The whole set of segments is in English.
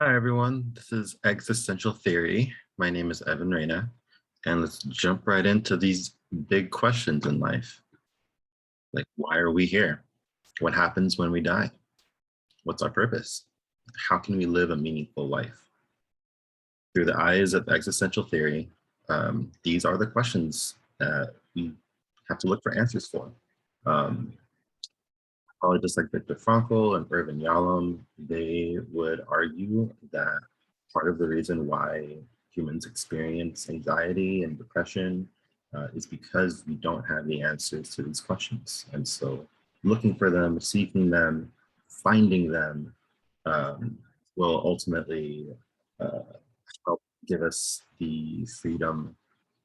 Hi, everyone. This is Existential Theory. My name is Evan Reyna, and let's jump right into these big questions in life. Like, why are we here? What happens when we die? What's our purpose? How can we live a meaningful life? Through the eyes of existential theory, these are the questions that we have to look for answers for. Um, Probably just like Viktor Frankl and Irvin Yalom, they would argue that part of the reason why humans experience anxiety and depression is because we don't have the answers to these questions. And so looking for them, seeking them, finding them um, will ultimately uh, help give us the freedom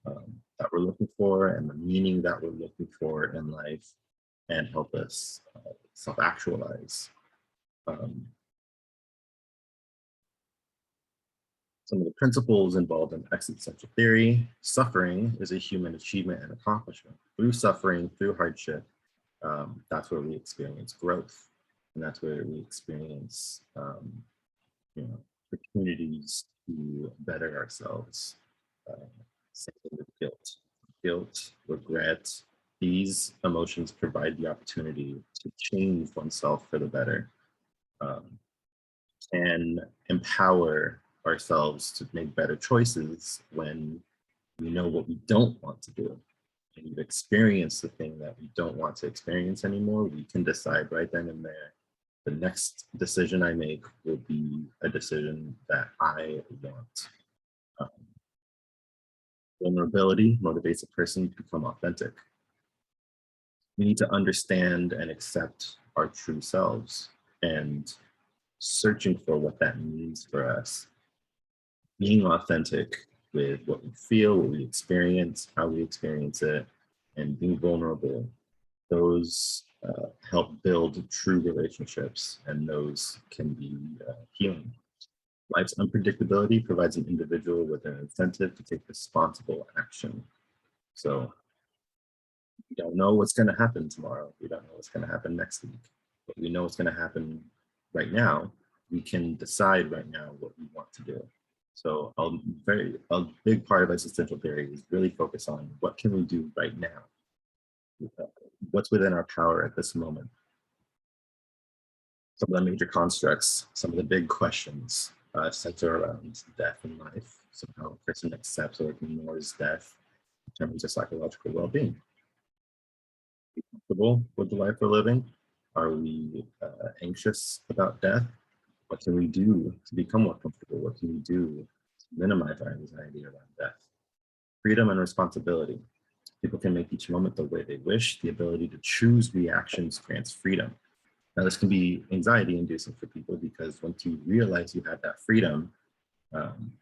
that we're looking for and the meaning that we're looking for in life and help us self-actualize. Um, some of the principles involved in existential theory: suffering is a human achievement and accomplishment. Through suffering, through hardship, that's where we experience growth, and that's where we experience, opportunities to better ourselves. Uh, Same thing with guilt, regret. These emotions provide the opportunity to change oneself for the better. Um, and empower ourselves to make better choices when we know what we don't want to do and we've experienced the thing that we don't want to experience anymore. We can decide right then and there, the next decision I make will be a decision that I want. um, Vulnerability motivates a person to become authentic. We need to understand and accept our true selves, and searching for what that means for us, being authentic with what we feel, what we experience, how we experience it, and being vulnerable, those help build true relationships, and those can be healing. Life's unpredictability provides an individual with an incentive to take responsible action. So we don't know what's going to happen tomorrow. We don't know what's going to happen next week, but we know what's going to happen right now. We can decide right now what we want to do. So a big part of existential theory is really focus on what can we do right now, what's within our power at this moment. Some of the major constructs, some of the big questions center around death in life. So how a person accepts or ignores death determines their psychological well-being. Comfortable with the life we're living? Are we anxious about death? What can we do to become more comfortable? What can we do to minimize our anxiety around death? Freedom and responsibility. People can make each moment the way they wish. The ability to choose reactions grants freedom. Now, this can be anxiety inducing for people because once you realize you have that freedom, um,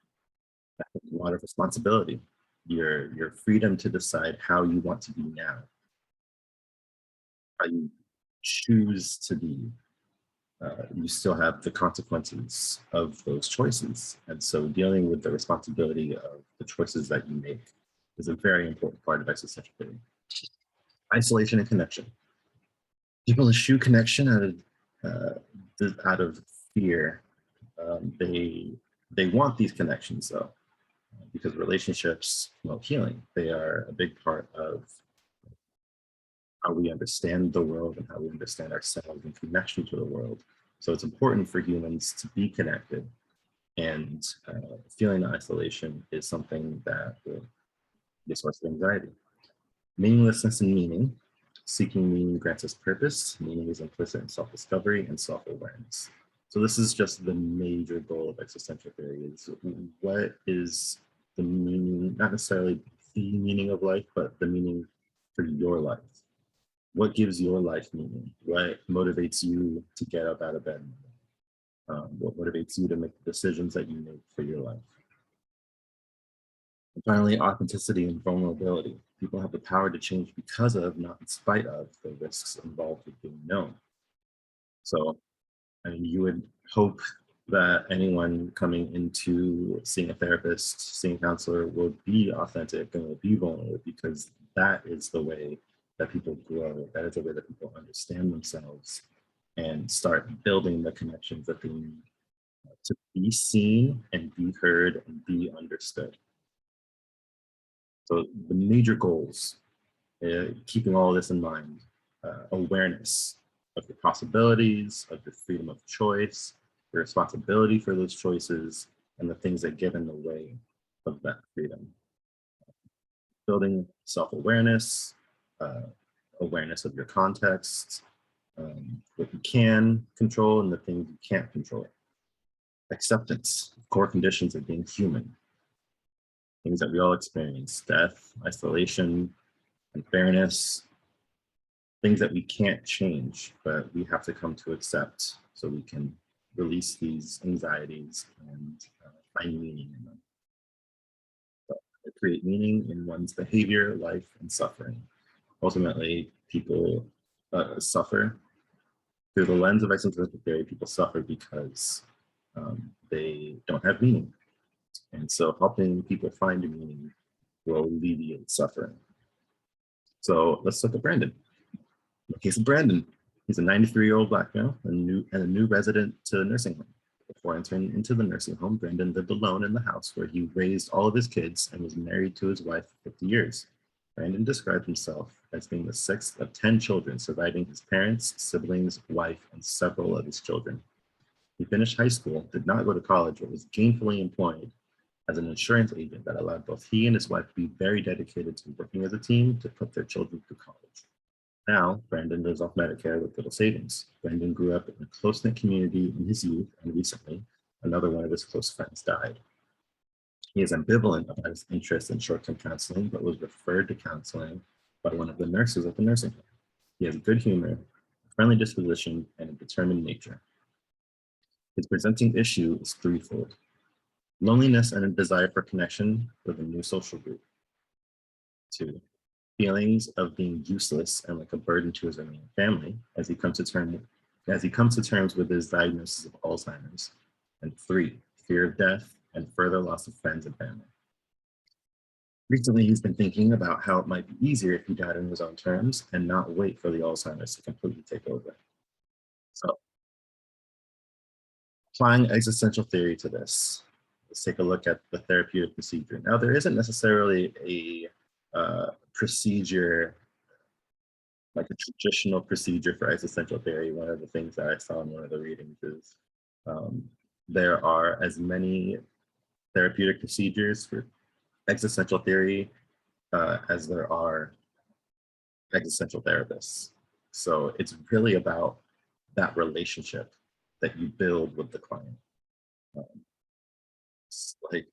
that has a lot of responsibility. Your freedom to decide how you want to be now, how you choose to be, you still have the consequences of those choices. And so dealing with the responsibility of the choices that you make is a very important part of existential theory. Isolation and connection. People eschew connection out of fear. They want these connections though, because relationships promote healing. They are a big part of how we understand the world and how we understand ourselves in connection to the world. So it's important for humans to be connected, and feeling isolation is something that will be a source of anxiety. Meaninglessness and meaning. Seeking meaning grants us purpose. Meaning is implicit in self-discovery and self-awareness. So this is just the major goal of existential theory: is what is the meaning, not necessarily the meaning of life, but the meaning for your life. What gives your life meaning? What motivates you to get up out of bed? What motivates you to make the decisions that you make for your life? And finally, authenticity and vulnerability. People have the power to change because of, not in spite of, the risks involved with being known. So, I mean, you would hope that anyone coming into seeing a therapist, seeing a counselor, will be authentic and will be vulnerable, because that is the way that people grow. That is the way that people understand themselves and start building the connections that they need to be seen and be heard and be understood. So the major goals, keeping all this in mind, awareness of your possibilities, of your freedom of choice, your responsibility for those choices, and the things that get in the way of that freedom. Building self-awareness, uh, awareness of your context, what you can control and the things you can't control. Acceptance, core conditions of being human, things that we all experience, death, isolation, unfairness, things that we can't change, but we have to come to accept so we can release these anxieties and find meaning in them. So, create meaning in one's behavior, life, and suffering. Ultimately, people suffer through the lens of existential theory. People suffer because they don't have meaning. And so helping people find meaning will alleviate suffering. So let's look at Brandon. In the case of Brandon, he's a 93-year-old Black male and a new resident to a nursing home. Before entering into the nursing home, Brandon lived alone in the house where he raised all of his kids and was married to his wife for 50 years. Brandon described himself as being the sixth of 10 children, surviving his parents, siblings, wife, and several of his children. He finished high school, did not go to college, but was gainfully employed as an insurance agent that allowed both he and his wife to be very dedicated to working as a team to put their children through college. Now, Brandon lives off Medicare with little savings. Brandon grew up in a close-knit community in his youth, and recently, another one of his close friends died. He is ambivalent about his interest in short-term counseling, but was referred to counseling by one of the nurses at the nursing home. He has good humor, a friendly disposition, and a determined nature. His presenting issue is threefold: loneliness and a desire for connection with a new social group. 2, feelings of being useless and like a burden to his remaining family as he comes to terms with his diagnosis of Alzheimer's. And 3, fear of death and further loss of friends and family. Recently, he's been thinking about how it might be easier if he died on his own terms and not wait for the Alzheimer's to completely take over. So, applying existential theory to this, let's take a look at the therapeutic procedure. Now, there isn't necessarily a procedure, like a traditional procedure for existential theory. One of the things that I saw in one of the readings is there are as many therapeutic procedures for existential theory as there are existential therapists. So it's really about that relationship that you build with the client. Like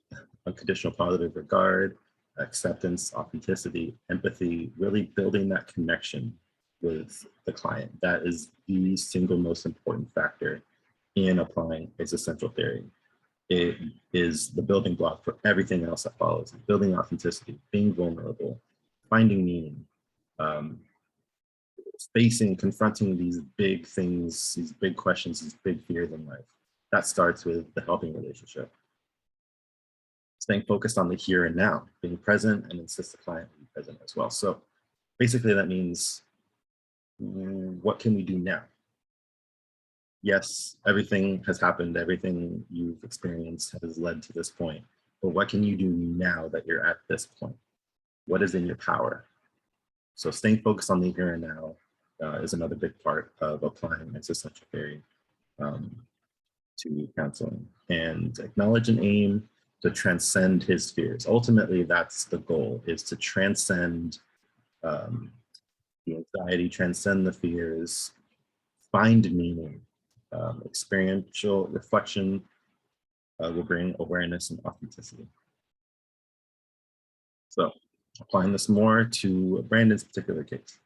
unconditional positive regard, acceptance, authenticity, empathy, really building that connection with the client. That is the single most important factor in applying existential theory. It is the building block for everything else that follows. Building authenticity, being vulnerable, finding meaning, confronting these big things, these big questions, these big fears in life. That starts with the helping relationship. Staying focused on the here and now, being present and insist the client be present as well. So basically that means, what can we do now? Yes, everything has happened, everything you've experienced has led to this point, but what can you do now that you're at this point? What is in your power? So staying focused on the here and now is another big part of applying existential theory to counseling, and acknowledge and aim to transcend his fears. Ultimately, that's the goal, is to transcend the anxiety, transcend the fears, find meaning. Experiential reflection will bring awareness and authenticity. So applying this more to Brandon's particular case.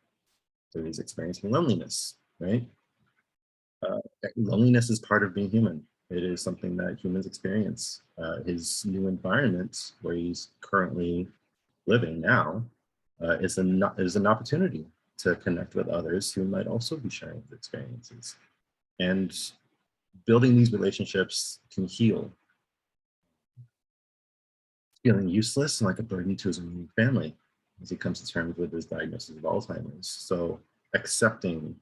So he's experiencing loneliness, right? Loneliness is part of being human. It is something that humans experience. His new environment where he's currently living now is an opportunity to connect with others who might also be sharing his experiences. And building these relationships can heal. Feeling useless and like a burden to his own family as he comes to terms with his diagnosis of Alzheimer's. So accepting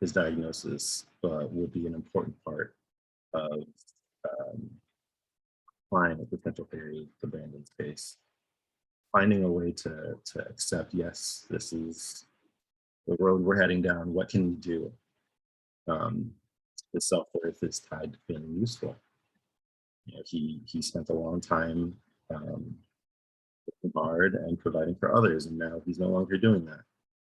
his diagnosis will be an important part of applying existential theory to Brandon's case, finding a way to accept, yes, this is the road we're heading down. What can we do? Um, his self-worth is tied to feeling useful. He spent a long time um, working hard and providing for others, and now he's no longer doing that.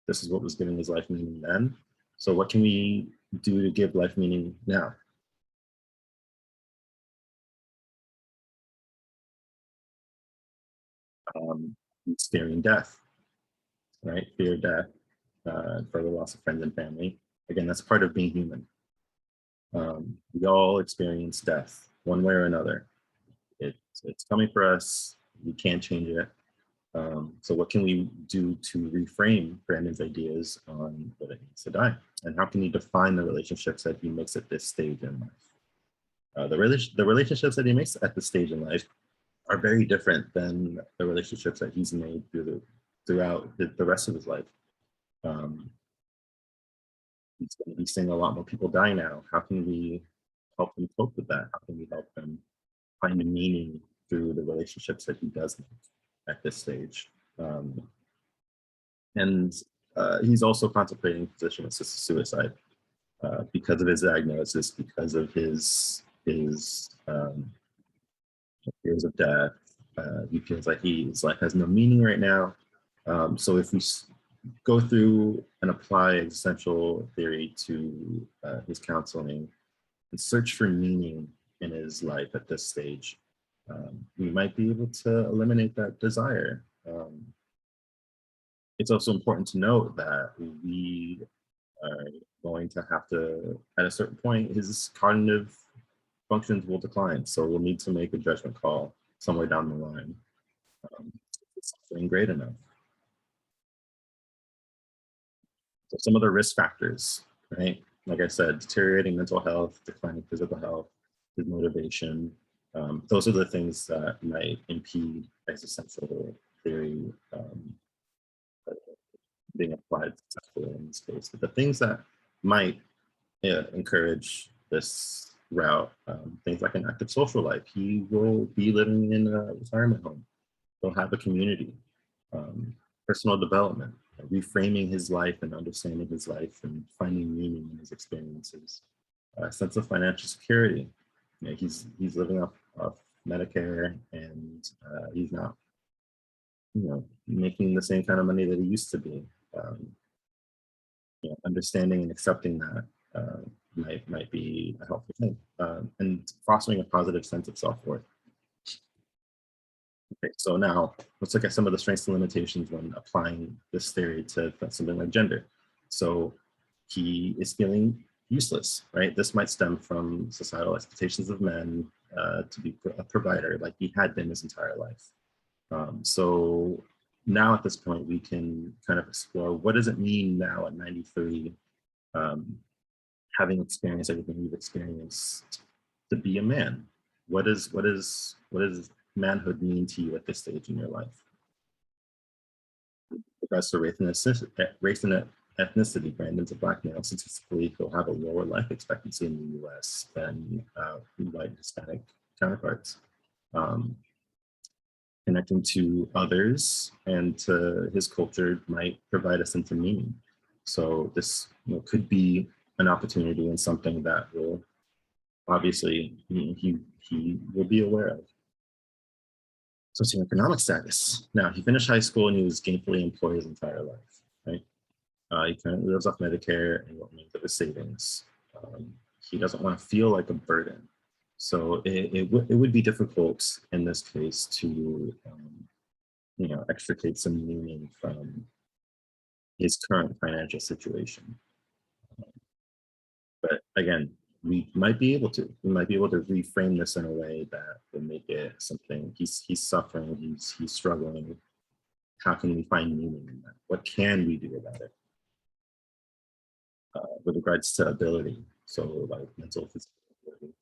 This is what was giving his life meaning then. So what can we do to give life meaning now? He's fearing death, right? Fear of death, for the loss of friends and family. Again, that's part of being human. We all experience death one way or another. It's coming for us. We can't change it. So what can we do to reframe Brandon's ideas on what it means to die? And how can he define the relationships that he makes at this stage in life? The relationships that he makes at this stage in life are very different than the relationships that he's made throughout the rest of his life. Um, he's going to be seeing a lot more people die now. How can we help him cope with that? How can we help him find a meaning through the relationships that he does make at this stage? And he's also contemplating physician-assisted suicide because of his diagnosis, because of his fears of death. He feels like his life has no meaning right now. So if we go through and apply existential theory to his counseling and search for meaning in his life at this stage, we might be able to eliminate that desire. It's also important to note that we are going to have to, at a certain point, his cognitive functions will decline. So we'll need to make a judgment call somewhere down the line. It's suffering great enough. So some of the risk factors, right? Like I said, deteriorating mental health, declining physical health, his motivation. Those are the things that might impede existential theory being applied successfully in this case. But the things that might encourage this route, things like an active social life. He will be living in a retirement home. He'll have a community, personal development, reframing his life and understanding his life and finding meaning in his experiences. A sense of financial security. He's living off Medicare, and he's not, making the same kind of money that he used to be. Understanding and accepting that might be a helpful thing, and fostering a positive sense of self-worth. Okay, so now let's look at some of the strengths and limitations when applying this theory to something like gender. So he is feeling useless, right? This might stem from societal expectations of men to be a provider, like he had been his entire life. So now at this point, we can kind of explore, what does it mean now at 93, having experienced everything we've experienced, to be a man? What does manhood mean to you at this stage in your life? Regards to race and ethnicity, Brandon's a Black male. Statistically, he'll have a lower life expectancy in the U.S. than white Hispanic counterparts. Connecting to others and to his culture might provide a sense of meaning. So this could be an opportunity and something that will obviously he will be aware of. Socioeconomic status. Now, he finished high school and he was gainfully employed his entire life, right? He currently lives off Medicare and what remains of his savings. He doesn't want to feel like a burden. So it would be difficult in this case to, extricate some meaning from his current financial situation. But again, we might be able to. We might be able to reframe this in a way that will make it something. He's suffering. He's struggling. How can we find meaning in that? What can we do about it? With regards to ability, so like mental, physical ability.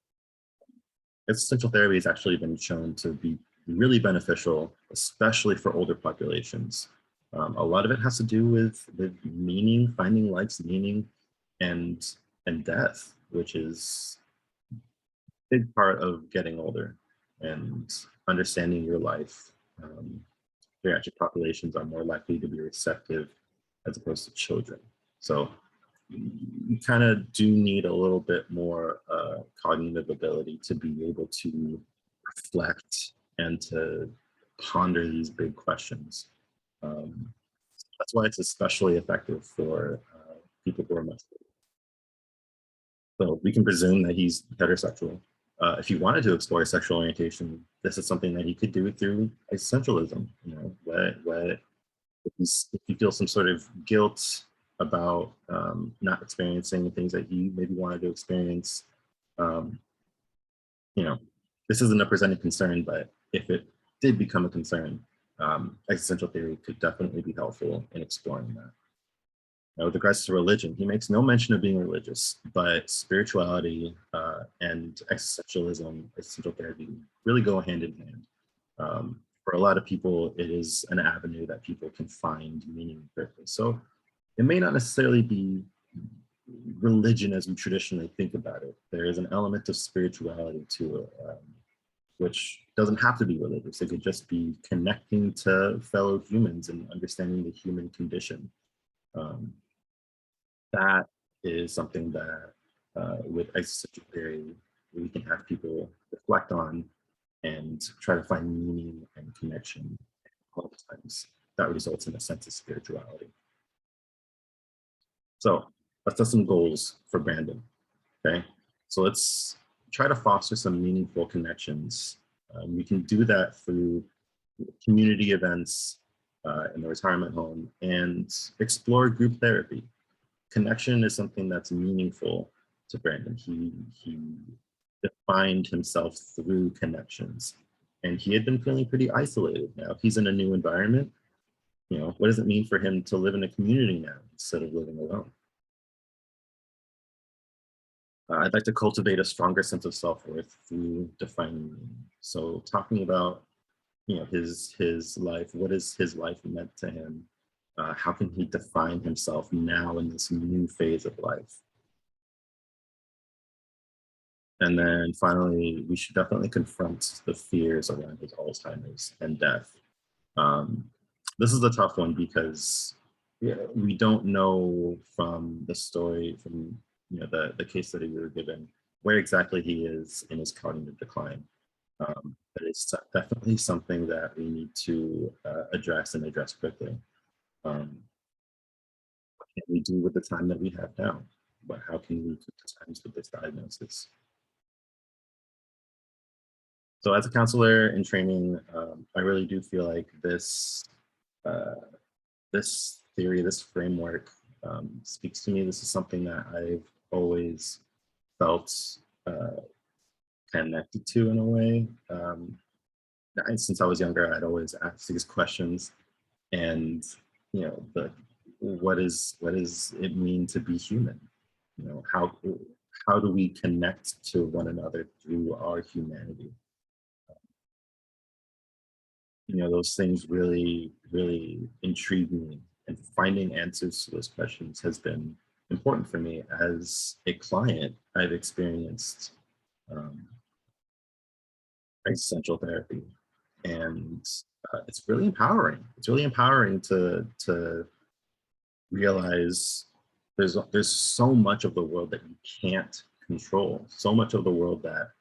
Existential therapy has actually been shown to be really beneficial, especially for older populations. A lot of it has to do with meaning, finding life's meaning, and death, which is a big part of getting older. and understanding your life. Geriatric populations are more likely to be receptive as opposed to children. So you kind of do need a little bit more cognitive ability to be able to reflect and to ponder these big questions. Um, that's why it's especially effective for people who are masculine. So we can presume that he's heterosexual. If he wanted to explore sexual orientation, this is something that he could do through existentialism. You know, if you feel some sort of guilt about not experiencing things that you maybe wanted to experience, um, you know, this isn't a presenting concern, but if it did become a concern, existential theory could definitely be helpful in exploring that. Now, with regards to religion, he makes no mention of being religious, but spirituality and existential therapy really go hand in hand. For a lot of people, it is an avenue that people can find meaning and purpose. So it may not necessarily be religion as we traditionally think about it. There is an element of spirituality to it, which doesn't have to be religious. It could just be connecting to fellow humans and understanding the human condition. That is something that with existential theory, we can have people reflect on and try to find meaning and connection. A lot of times that results in a sense of spirituality. So let's set some goals for Brandon, okay? So let's try to foster some meaningful connections. We can do that through community events in the retirement home and explore group therapy. Connection is something that's meaningful to Brandon. He defined himself through connections, and he had been feeling pretty isolated. Now, if he's in a new environment, you know, what does it mean for him to live in a community now instead of living alone? I'd like to cultivate a stronger sense of self-worth through defining meaning. So talking about, you know, his life, what is his life meant to him? How can he define himself now in this new phase of life? And then finally, we should definitely confront the fears around his Alzheimer's and death. This is a tough one because we don't know from the story, from the case study we were given, where exactly he is in his cognitive decline. But it's definitely something that we need to address and address quickly. What can we do with the time that we have now? But how can we keep the times with this diagnosis? So as a counselor in training, I really do feel like this this theory, this framework speaks to me. This is something that I've always felt connected to in a way. Since I was younger, I'd always ask these questions, and what does it mean to be human? How do we connect to one another through our humanity? Those things really, really intrigue me, and finding answers to those questions has been important for me. As a client, I've experienced existential therapy, and it's really empowering. It's really empowering to realize there's so much of the world that you can't control, so much of the world that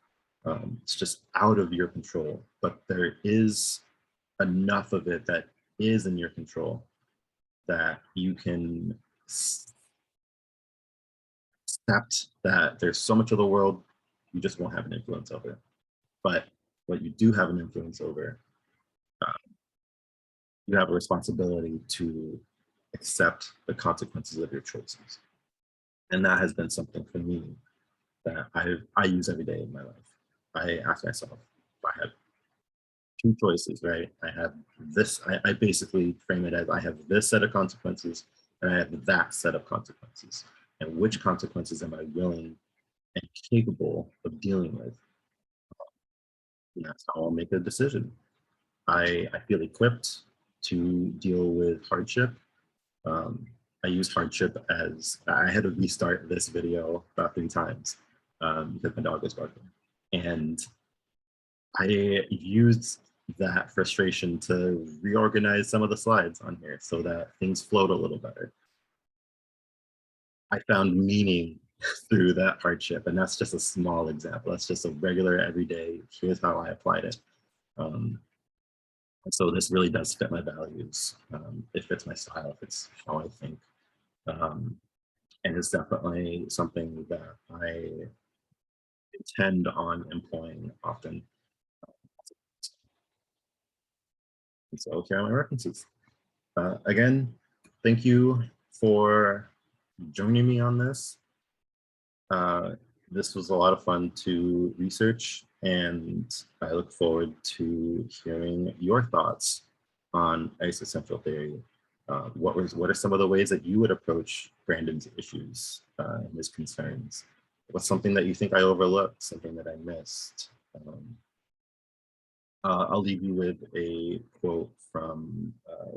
it's just out of your control, but there is enough of it that is in your control that you can accept that there's so much of the world you just won't have an influence over. But what you do have an influence over, you have a responsibility to accept the consequences of your choices. And that has been something for me that I use every day in my life. I ask myself, if I had two choices, right? I have this, I basically frame it as I have this set of consequences and I have that set of consequences. And which consequences am I willing and capable of dealing with? And that's how I'll make a decision. I feel equipped to deal with hardship. I use hardship as, I had to restart this video about 3 times because my dog was barking. And I used that frustration to reorganize some of the slides on here so that things flowed a little better. I found meaning through that hardship, and that's just a small example. That's just a regular everyday. Here's how I applied it. Um, so this really does fit my values. It fits my style. It fits how I think, um, and it's definitely something that I intend on employing often. And so here are my references. Again, thank you for joining me on this. Uh, this was a lot of fun to research, and I look forward to hearing your thoughts on existential theory. What are some of the ways that you would approach Brandon's issues and his concerns? What's something that you think I overlooked, something that I missed? Um, I'll leave you with a quote from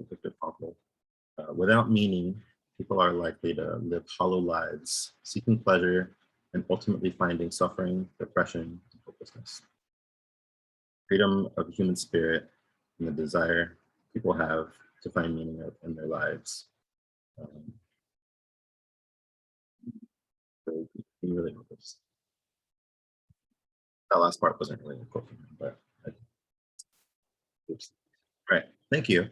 Viktor Frankl. Without meaning, people are likely to live hollow lives, seeking pleasure and ultimately finding suffering, depression, and hopelessness. Freedom of human spirit and the desire people have to find meaning in their lives. Um, so he really hopeless. That last part wasn't really a quote from him, but oops. All right. Thank you.